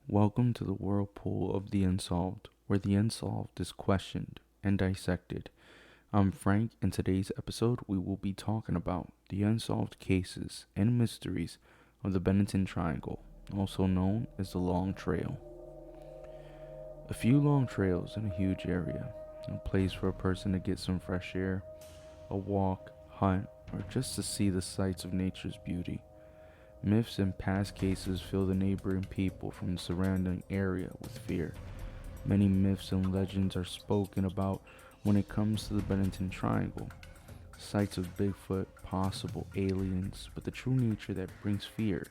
Welcome to the whirlpool of the unsolved, where the unsolved is questioned and dissected. I'm Frank, and today's episode we will be talking about the unsolved cases and mysteries of the Bennington Triangle, also known as the Long Trail. A few long trails in a huge area, a place for a person to get some fresh air, a walk, hunt, or just to see the sights of nature's beauty. Myths and past cases fill the neighboring people from the surrounding area with fear. Many myths and legends are spoken about when it comes to the Bennington Triangle. Sights of Bigfoot, possible aliens, but the true nature that brings fear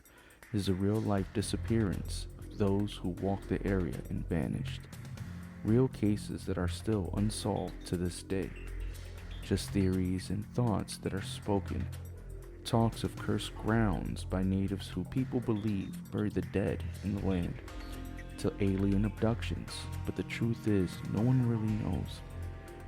is the real-life disappearance of those who walked the area and vanished. Real cases that are still unsolved to this day. Just theories and thoughts that are spoken. Talks of cursed grounds by natives who people believe bury the dead in the land, to alien abductions, but the truth is no one really knows.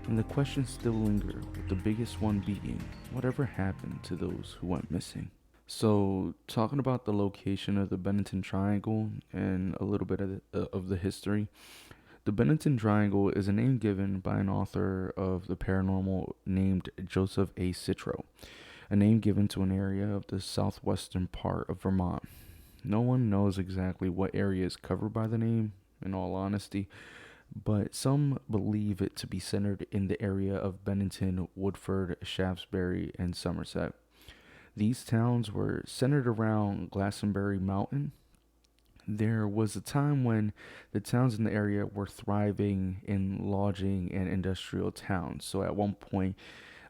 And the questions still linger, with the biggest one being, whatever happened to those who went missing? So, talking about the location of the Bennington Triangle and a little bit of the history, the Bennington Triangle is a name given by an author of the paranormal named Joseph A. Citro, a name given to an area of the southwestern part of Vermont. No one knows exactly what area is covered by the name, in all honesty, but some believe it to be centered in the area of Bennington, Woodford, Shaftesbury, and Somerset. These towns were centered around Glastonbury Mountain. There was a time when the towns in the area were thriving in lodging and industrial towns. So at one point,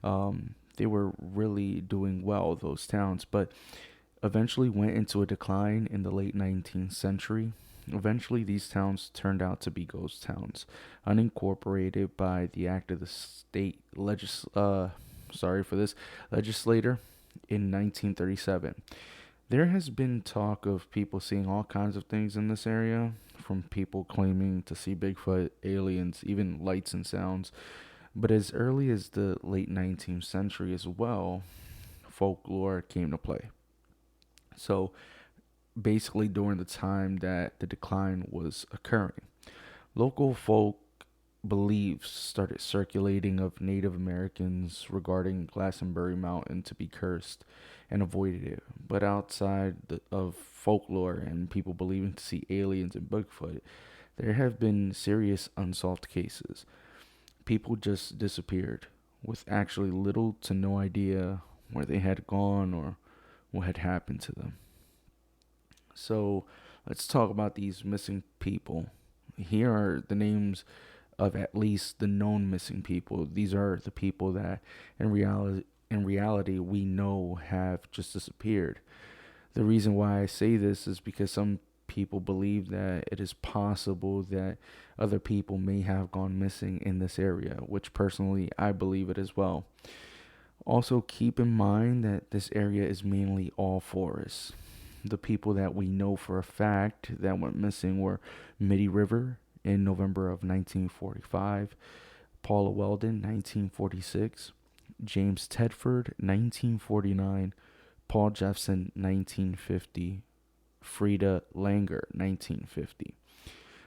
they were really doing well, those towns, but eventually went into a decline in the late 19th century. Eventually, these towns turned out to be ghost towns, unincorporated by the act of the state legislator in 1937. There has been talk of people seeing all kinds of things in this area, from people claiming to see Bigfoot, aliens, even lights and sounds. But as early as the late 19th century as well, folklore came to play. So basically during the time that the decline was occurring, local folk beliefs started circulating of Native Americans regarding Glastonbury Mountain to be cursed and avoided it. But outside of folklore and people believing to see aliens and Bigfoot, there have been serious unsolved cases. People just disappeared with actually little to no idea where they had gone or what had happened to them. So let's talk about these missing people. Here are the names of at least the known missing people. These are the people that in reality we know have just disappeared. The reason why I say this is because some people believe that it is possible that other people may have gone missing in this area, which personally I believe it as well. Also, keep in mind that this area is mainly all forests. The people that we know for a fact that went missing were Mitty River in November of 1945, Paula Weldon, 1946, James Tedford, 1949, Paul Jeffson, 1950, Freda Langer, 1950.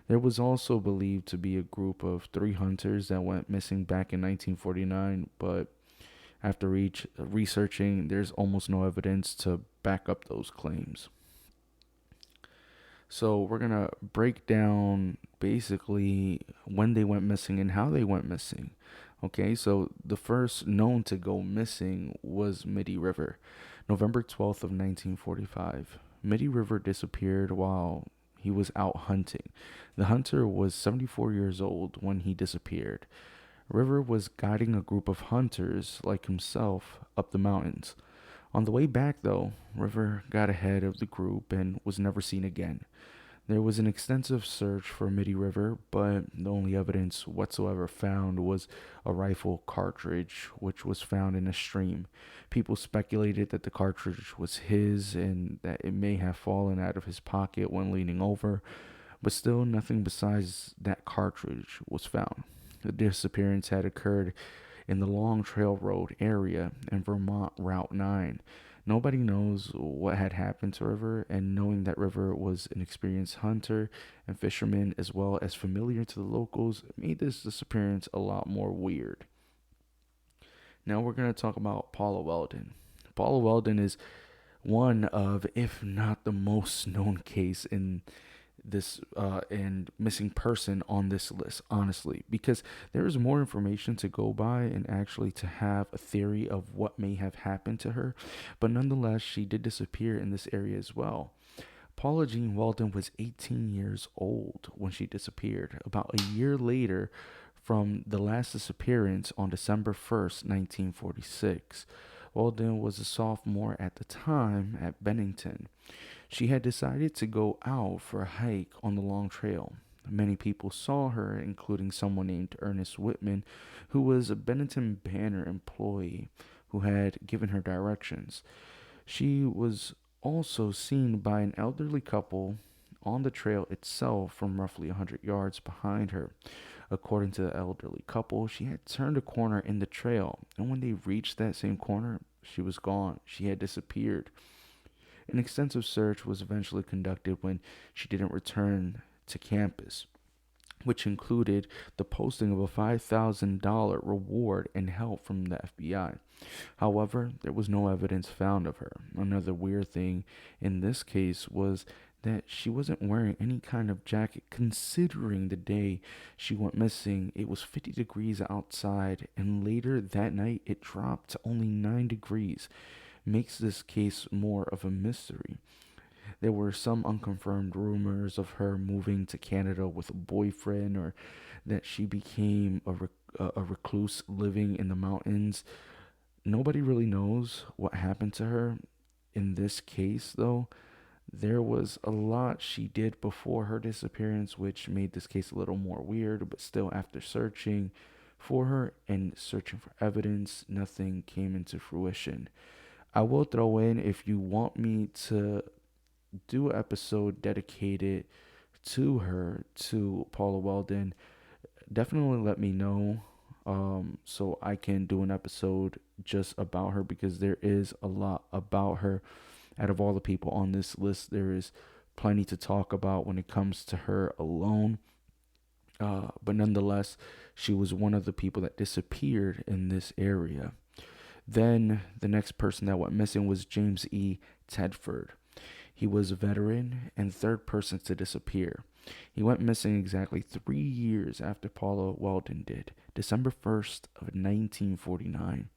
There was also believed to be a group of 3 hunters that went missing back in 1949, but after researching, there's almost no evidence to back up those claims. So we're going to break down basically when they went missing and how they went missing. Okay, so the first known to go missing was Mitty River, November 12th of 1945. Mitty River disappeared while he was out hunting. The hunter was 74 years old when he disappeared. River was guiding a group of hunters like himself up the mountains. On the way back, though, River got ahead of the group and was never seen again. There was an extensive search for Midi River, but the only evidence whatsoever found was a rifle cartridge, which was found in a stream. People speculated that the cartridge was his and that it may have fallen out of his pocket when leaning over, but still nothing besides that cartridge was found. The disappearance had occurred in the Long Trail Road area and Vermont Route 9. Nobody knows what had happened to River, and knowing that River was an experienced hunter and fisherman as well as familiar to the locals made this disappearance a lot more weird. Now we're going to talk about Paula Weldon. Paula Weldon is one of, if not the most known case in this and missing person on this list, honestly, because there is more information to go by and actually to have a theory of what may have happened to her, but nonetheless she did disappear in this area as well. Paula Jean Walden was 18 years old when she disappeared, about a year later from the last disappearance on December 1st, 1946. Walden was a sophomore at the time at Bennington. She had decided to go out for a hike on the long trail. Many people saw her, including someone named Ernest Whitman, who was a Bennington Banner employee who had given her directions. She was also seen by an elderly couple on the trail itself from roughly 100 yards behind her. According to the elderly couple, she had turned a corner in the trail, and when they reached that same corner, she was gone. She had disappeared. An extensive search was eventually conducted when she didn't return to campus, which included the posting of a $5,000 reward and help from the FBI. However, there was no evidence found of her. Another weird thing in this case was that she wasn't wearing any kind of jacket considering the day she went missing. It was 50 degrees outside, and later that night it dropped to only 9 degrees. Makes this case more of a mystery. There were some unconfirmed rumors of her moving to Canada with a boyfriend, or that she became a recluse living in the mountains. Nobody really knows what happened to her. In this case, though, there was a lot she did before her disappearance, which made this case a little more weird, but still, after searching for her and searching for evidence, nothing came into fruition. I will throw in, if you want me to do an episode dedicated to her, to Paula Weldon, definitely let me know, so I can do an episode just about her, because there is a lot about her. Out of all the people on this list, there is plenty to talk about when it comes to her alone. But nonetheless, she was one of the people that disappeared in this area. Then the next person that went missing was James E. Tedford. He was a veteran and third person to disappear. He went missing exactly 3 years after Paula Weldon did, December 1st of 1949.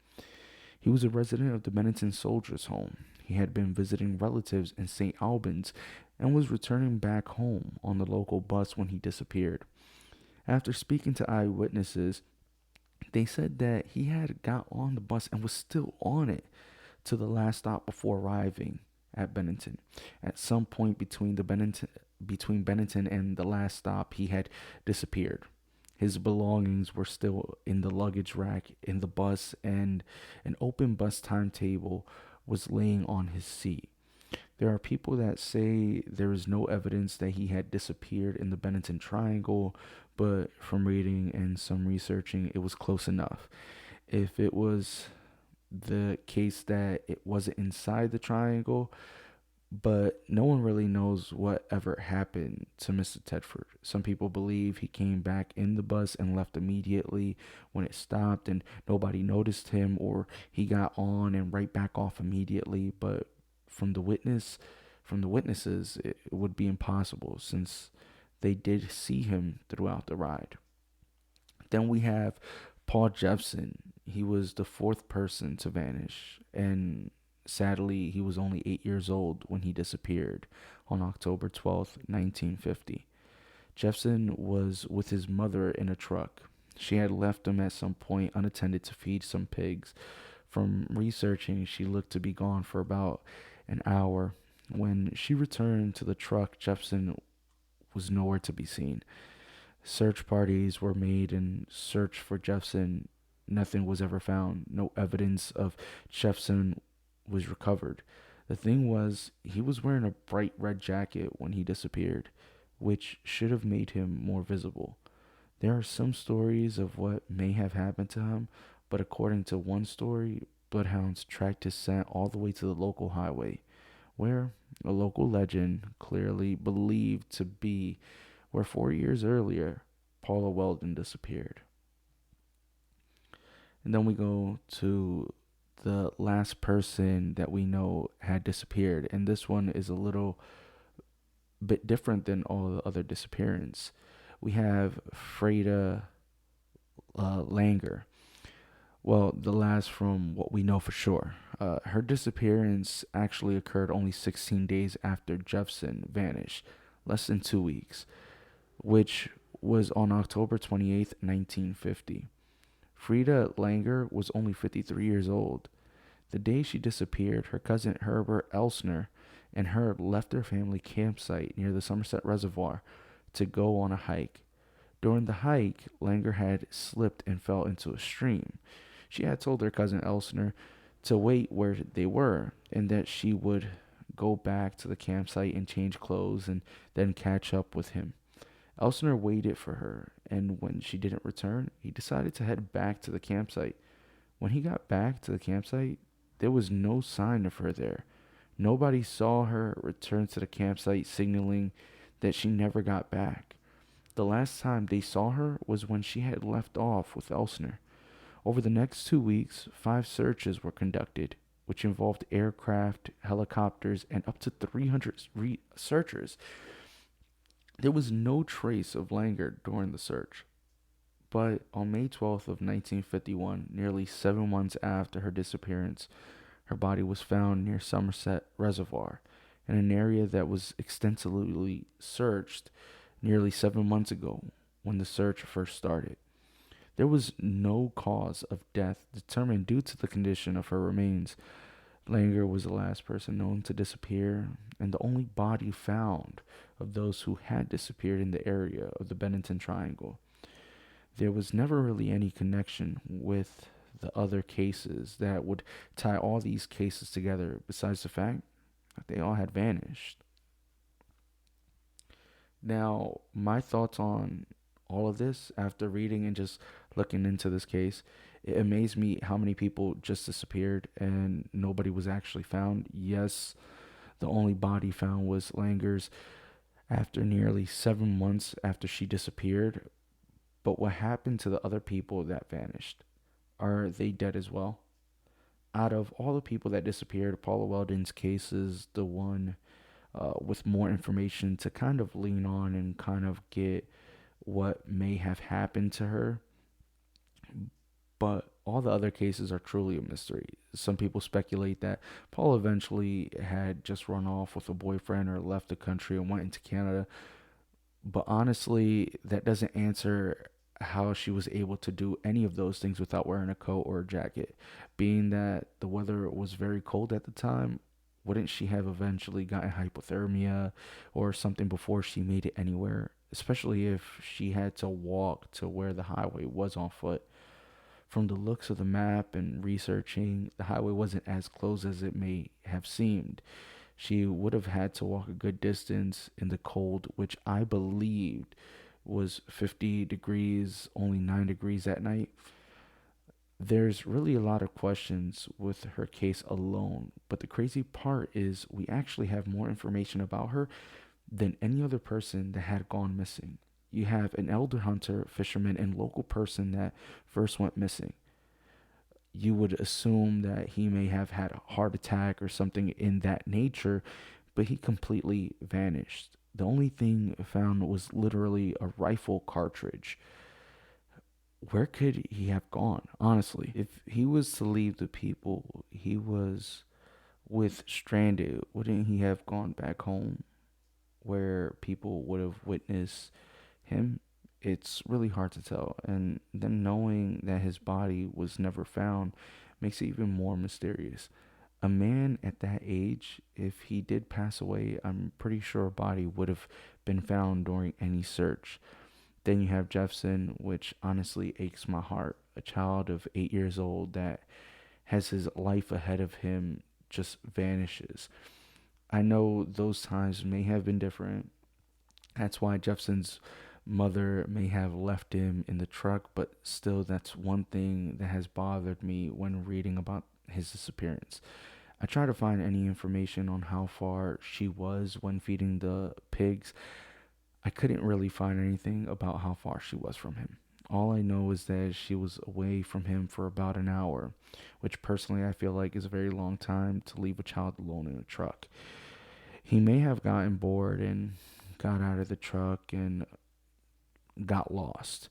He was a resident of the Bennington Soldiers' Home. He had been visiting relatives in St. Albans and was returning back home on the local bus when he disappeared. After speaking to eyewitnesses, they said that he had got on the bus and was still on it to the last stop before arriving at Bennington. At some point between Bennington and the last stop, he had disappeared. His belongings were still in the luggage rack in the bus, and an open bus timetable was laying on his seat. There are people that say there is no evidence that he had disappeared in the Bennington Triangle, but from reading and some researching, it was close enough. If it was the case that it wasn't inside the triangle, but no one really knows what ever happened to Mr. Tedford. Some people believe he came back in the bus and left immediately when it stopped and nobody noticed him, or he got on and right back off immediately. But from the witness, from the witnesses, it would be impossible since they did see him throughout the ride. Then we have Paul Jepson. He was the fourth person to vanish, and sadly, he was only 8 years old when he disappeared on October 12th, 1950. Jepson was with his mother in a truck. She had left him at some point unattended to feed some pigs. From researching, she looked to be gone for about an hour. When she returned to the truck, Jepson was nowhere to be seen. Search parties were made and search for Jeffson. Nothing was ever found. No evidence of Jeffson was recovered. The thing was, he was wearing a bright red jacket when he disappeared, which should have made him more visible. There are some stories of what may have happened to him, but according to one story, bloodhounds tracked his scent all the way to the local highway, where a local legend clearly believed to be where 4 years earlier Paula Weldon disappeared. And then we go to the last person that we know had disappeared, and this one is a little bit different than all the other disappearance. We have Freda Langer. Well, the last from what we know for sure. Her disappearance actually occurred only 16 days after Jeffson vanished, less than 2 weeks, which was on October 28th, 1950. Freda Langer was only 53 years old. The day she disappeared, her cousin Herbert Elsner and her left their family campsite near the Somerset Reservoir to go on a hike. During the hike, Langer had slipped and fell into a stream. She had told her cousin Elsner to wait where they were and that she would go back to the campsite and change clothes and then catch up with him. Elsner waited for her, and when she didn't return, he decided to head back to the campsite. When he got back to the campsite, there was no sign of her there. Nobody saw her return to the campsite, signaling that she never got back. The last time they saw her was when she had left off with Elsner. Over the next 2 weeks, 5 searches were conducted, which involved aircraft, helicopters, and up to 300 searchers. There was no trace of Langer during the search. But on May 12th of 1951, nearly 7 months after her disappearance, her body was found near Somerset Reservoir, in an area that was extensively searched nearly 7 months ago when the search first started. There was no cause of death determined due to the condition of her remains. Langer was the last person known to disappear and the only body found of those who had disappeared in the area of the Bennington Triangle. There was never really any connection with the other cases that would tie all these cases together, besides the fact that they all had vanished. Now, my thoughts on all of this after reading and just looking into this case, it amazed me how many people just disappeared and nobody was actually found. Yes, the only body found was Langer's after nearly 7 months after she disappeared. But what happened to the other people that vanished? Are they dead as well? Out of all the people that disappeared, Paula Weldon's case is the one with more information to kind of lean on and kind of get what may have happened to her. But all the other cases are truly a mystery. Some people speculate that Paul eventually had just run off with a boyfriend or left the country and went into Canada. But honestly, that doesn't answer how she was able to do any of those things without wearing a coat or a jacket. Being that the weather was very cold at the time, wouldn't she have eventually gotten hypothermia or something before she made it anywhere? Especially if she had to walk to where the highway was on foot. From the looks of the map and researching, the highway wasn't as close as it may have seemed. She would have had to walk a good distance in the cold, which I believed was 50 degrees, only 9 degrees at night. There's really a lot of questions with her case alone, but the crazy part is we actually have more information about her than any other person that had gone missing. You have an elder hunter, fisherman, and local person that first went missing. You would assume that he may have had a heart attack or something in that nature, but he completely vanished. The only thing found was literally a rifle cartridge. Where could he have gone, honestly? If he was to leave the people he was with stranded, wouldn't he have gone back home where people would have witnessed him? It's really hard to tell. And then knowing that his body was never found makes it even more mysterious. A man at that age, if he did pass away, I'm pretty sure a body would have been found during any search. Then you have Jeffson, which honestly aches my heart. A child of 8 years old that has his life ahead of him just vanishes. I know those times may have been different. That's why Jeffson's mother may have left him in the truck, but still, that's one thing that has bothered me when reading about his disappearance. I tried to find any information on how far she was when feeding the pigs. I couldn't really find anything about how far she was from him. All I know is that she was away from him for about an hour, which personally I feel like is a very long time to leave a child alone in a truck. He may have gotten bored and got out of the truck and got lost.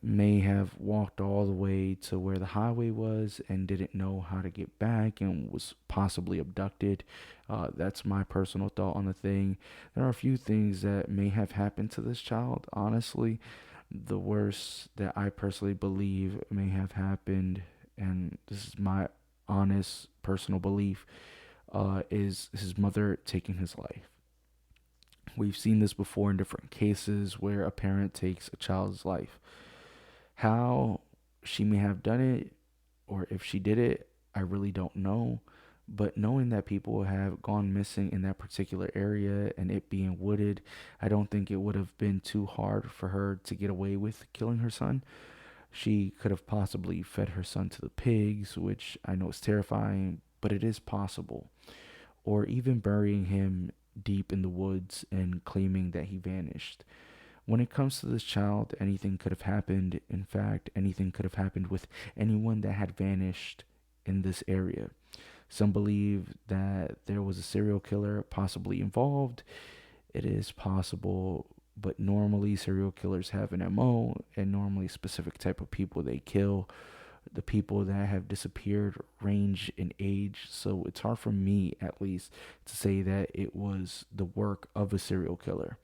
May have walked all the way to where the highway was and didn't know how to get back and was possibly abducted. That's my personal thought on the thing. There are a few things that may have happened to this child. Honestly, the worst that I personally believe may have happened, and this is my honest personal belief, is his mother taking his life. We've seen this before in different cases where a parent takes a child's life. How she may have done it, or if she did it, I really don't know. But knowing that people have gone missing in that particular area and it being wooded, I don't think it would have been too hard for her to get away with killing her son. She could have possibly fed her son to the pigs, which I know is terrifying, but it is possible. Or even burying him deep in the woods and claiming that he vanished. When it comes to this child, anything could have happened. In fact, anything could have happened with anyone that had vanished in this area. Some believe that there was a serial killer possibly involved. It is possible, but normally serial killers have an MO and normally a specific type of people they kill. The people that have disappeared range in age, so it's hard for me, at least, to say that it was the work of a serial killer.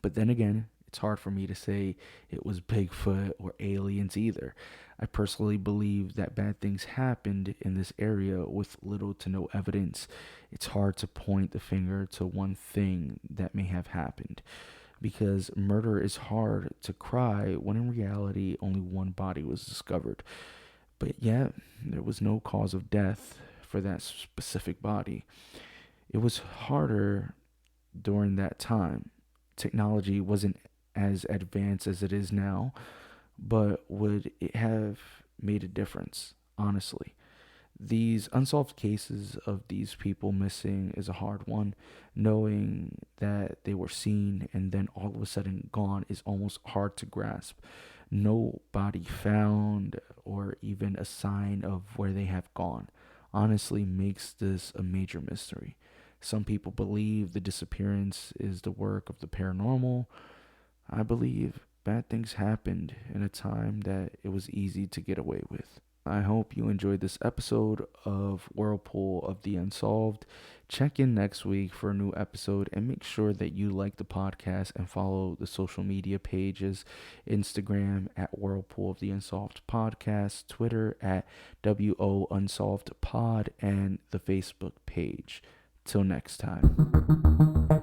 But then again, it's hard for me to say it was Bigfoot or aliens either. I personally believe that bad things happened in this area with little to no evidence. It's hard to point the finger to one thing that may have happened because murder is hard to cry when in reality only one body was discovered. But yet, there was no cause of death for that specific body. It was harder during that time. Technology wasn't as advanced as it is now, but would it have made a difference? Honestly, these unsolved cases of these people missing is a hard one. Knowing that they were seen and then all of a sudden gone is almost hard to grasp. No body found or even a sign of where they have gone honestly makes this a major mystery. Some people believe the disappearance is the work of the paranormal. I believe bad things happened in a time that it was easy to get away with. I hope you enjoyed this episode of Whirlpool of the Unsolved. Check in next week for a new episode and make sure that you like the podcast and follow the social media pages: Instagram at Whirlpool of the Unsolved Podcast, Twitter at WO Unsolved Pod, and the Facebook page. Till next time.